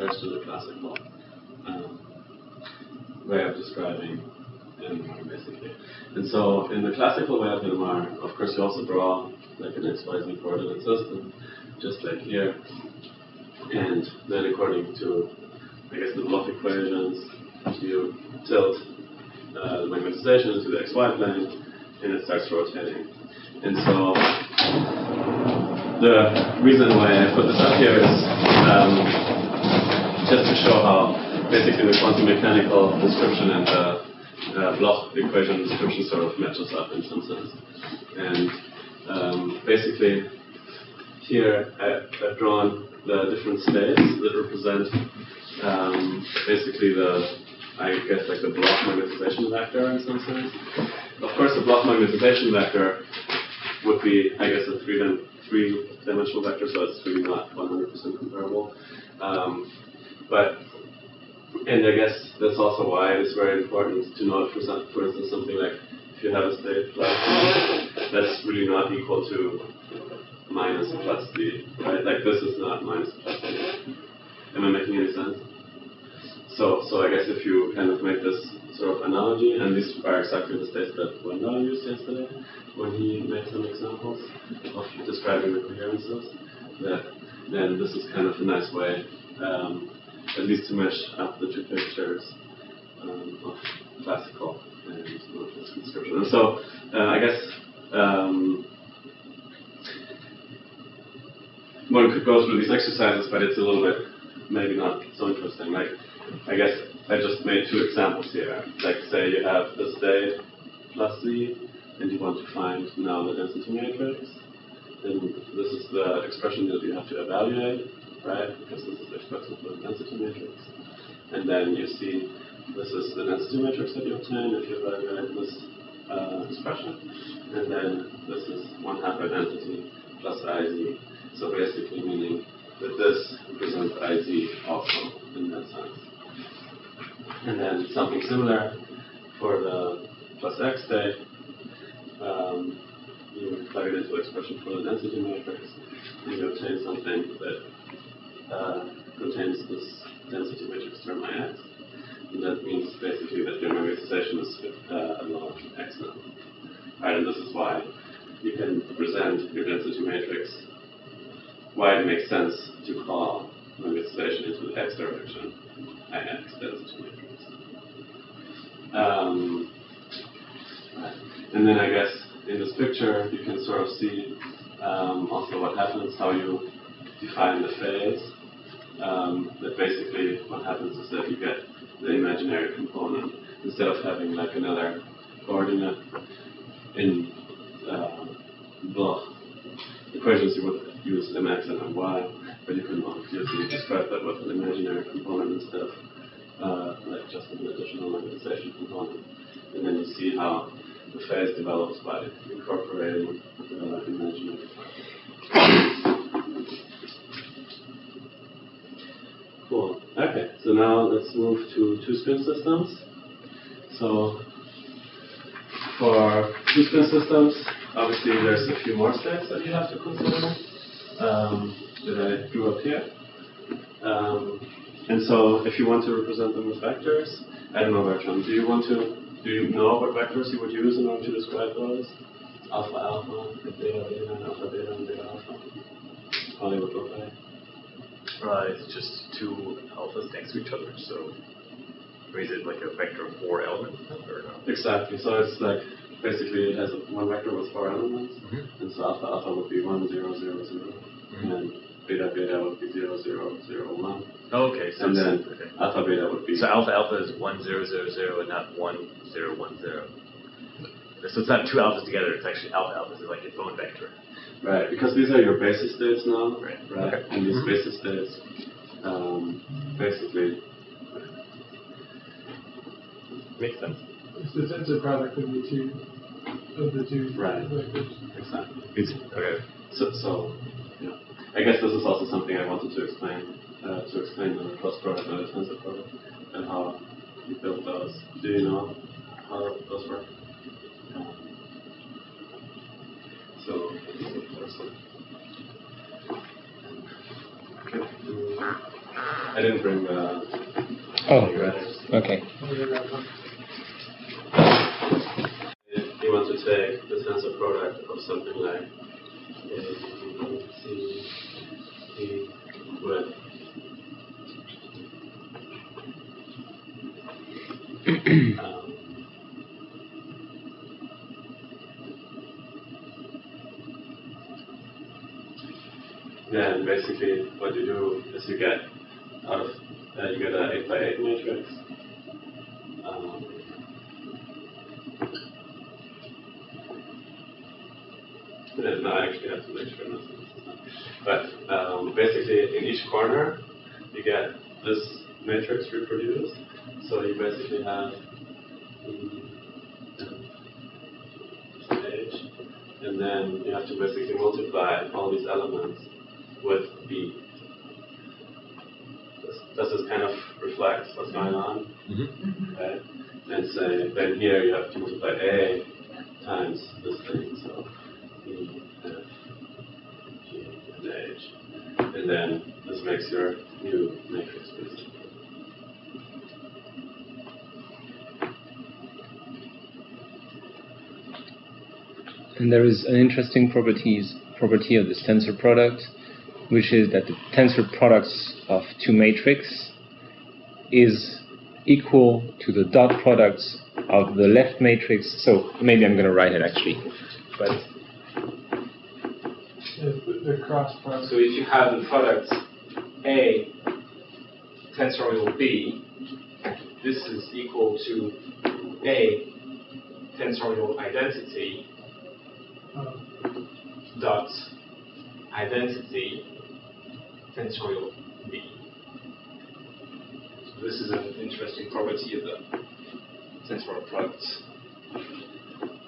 compared to the classical way of describing NMR, basically. And so in the classical way of NMR, of course, you also draw like an XYZ coordinate system, just like here. And then according to, I guess, the Bloch equations, you tilt the magnetization into the XY plane, and it starts rotating. And so the reason why I put this up here is just to show how basically the quantum mechanical description and the Bloch equation description sort of matches up in some sense. And basically here I've drawn the different states that represent basically the, I guess, like the Bloch magnetization vector in some sense. Of course, the Bloch magnetization vector would be, I guess, a three-dimensional vector, so it's really not 100% comparable. And I guess that's also why it's very important to note, for instance, something like if you have a state plus D, that's really not equal to minus plus D, right? Like this is not minus plus D. Am I making any sense? So I guess if you kind of make this sort of analogy, and these are exactly the states that Wendell used yesterday when he made some examples of describing the coherences, then this is kind of a nice way at least to mesh up the two pictures of classical and this description. And so I guess one could go through these exercises, but it's a little bit maybe not so interesting. Like, I guess I just made two examples here. Like, say you have the state plus Z, and you want to find now the density matrix. And this is the expression that you have to evaluate, right? Because this is the expression for the density matrix. And then you see this is the density matrix that you obtain if you evaluate this expression. And then this is 1/2 identity plus IZ. So basically meaning that this represents IZ also in that sense. And then something similar for the plus X state. You plug it into expression for the density matrix, and you obtain something that contains this density matrix term IX. And that means basically that your magnetization is along X now. Right, and this is why you can present your density matrix, why it makes sense to call magnetization into the X direction IX density matrix. Right. And then I guess in this picture you can sort of see also what happens, how you define the phase. That basically what happens is that you get the imaginary component instead of having like another coordinate in Bloch equations. You would use mx and my, but you can obviously describe that with an imaginary component instead of like just an additional magnetization component. And then you see how the phase develops by incorporating the imaginary part. Cool. Okay, so now let's move to two-spin systems. So for two-spin systems, obviously there's a few more steps that you have to consider that I drew up here. And so if you want to represent them with vectors, I don't know, Bertrand, do you know what vectors you would use in order to describe those? Alpha, alpha, beta, beta, and alpha, beta, and beta, alpha? How they would look like? It's just two alphas next to each other, so is it like a vector of 4 elements or no? Exactly, so it's like basically it has one vector with 4 elements, and so alpha, alpha would be 1, 0, 0, 0, and beta, beta would be 0, 0, 0, 1. Oh, okay, so and then alpha, beta would be... So alpha, alpha is 1, 0, 0, 0, and not 1, 0, 1, 0. So it's not two alphas together, it's actually alpha, alpha, it's like its own vector. Right, because these are your basis states now, right? Okay. And these basis states, basically, makes sense. It's a product of the two right? vectors. Exactly. Okay. So, yeah. I guess this is also something I wanted to explain the cross product and the tensor product and how you build those. Do you know how those work? So, this is the first one. Okay. I didn't bring the writers. Okay. If you want to take the tensor product of something like A, B, C, D with then basically what you do is you get out of you get an 8 by 8 matrix. No, I actually have to make sure nothing. But basically, in each corner, you get this matrix reproduced. So you basically have stage, and then you have to basically multiply all these elements with B. Does this kind of reflect what's going on? Mm-hmm. Right? And say, then here you have to multiply A times this thing, so E, F, G, and H. And then this makes your new matrix basically. And there is an interesting property of this tensor product, which is that the tensor products of two matrices is equal to the dot products of the left matrix. So maybe I'm going to write it actually. But The cross product. so if you have the product A tensorial B, this is equal to A tensorial identity dot identity tensorial B. So this is an interesting property of the tensorial products.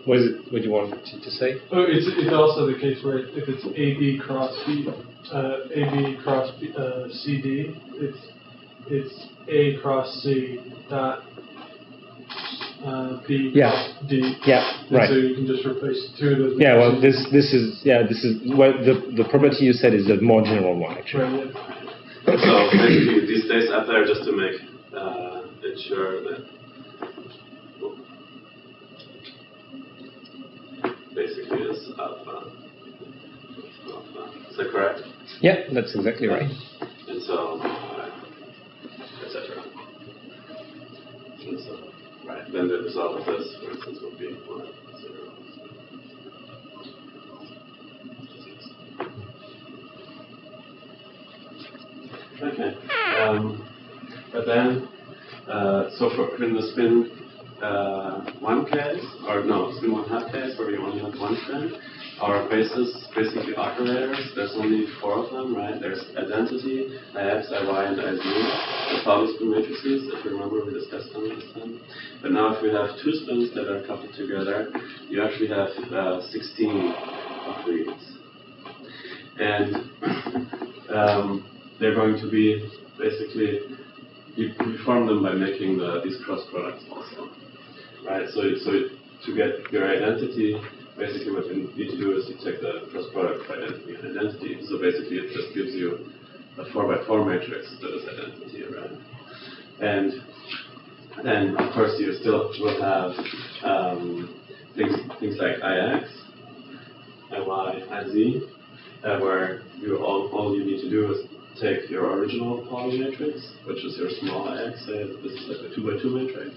What do you want to say? Oh, it's also the case where if it's AB cross B, AB cross B, CD, it's A cross C dot B Yeah. D. Yeah, And right. so you can just replace two of those. Yeah, well, matrices. this is what the property you said is the more general one actually. Right, yeah. So basically, these days up there just to make it sure that basically is alpha. Is that correct? Yeah, that's exactly right. And so, etc. And so, right, then the result of this, for instance, would be 1, 0. Okay. But then, so for in the spin 1 case, or no, spin 1/2 case, where you only have one spin, our basis, basically operators, there's only 4 of them, right? There's identity, IX, IY, and IZ, the Pauli spin matrices, if you remember we discussed them this time. But now if we have 2 spins that are coupled together, you actually have 16 of these. And they're going to be basically, you form them by making these cross products also, right? So to get your identity, basically what you need to do is you take the cross product of identity and identity. So basically it just gives you a 4x4 matrix that is identity, right? And then of course you still will have things like IX, IY, IZ, where all you need to do is take your original Pauli matrix, which is your small IX, say this is like a 2x2 matrix,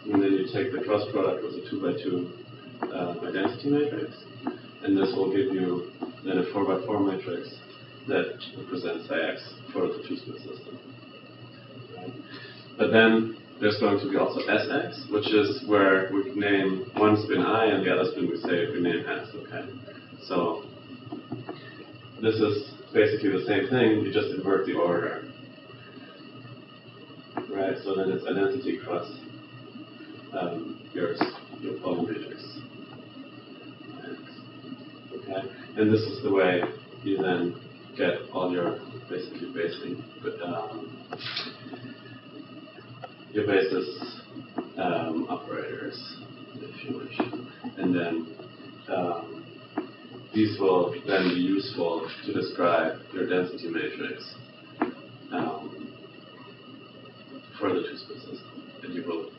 and then you take the cross product with a 2x2 identity matrix, and this will give you then a 4x4 matrix that represents IX for the two-spin system. Right? But then there's going to be also SX, which is where we name one spin I and the other spin we name S. Okay, so this is basically the same thing, you just invert the order. Right, so then it's identity cross your Pauli matrix. Okay, and this is the way you then get all your basically your basis operators, if you wish, and then these will then be useful to describe your density matrix for the two-split system, and you will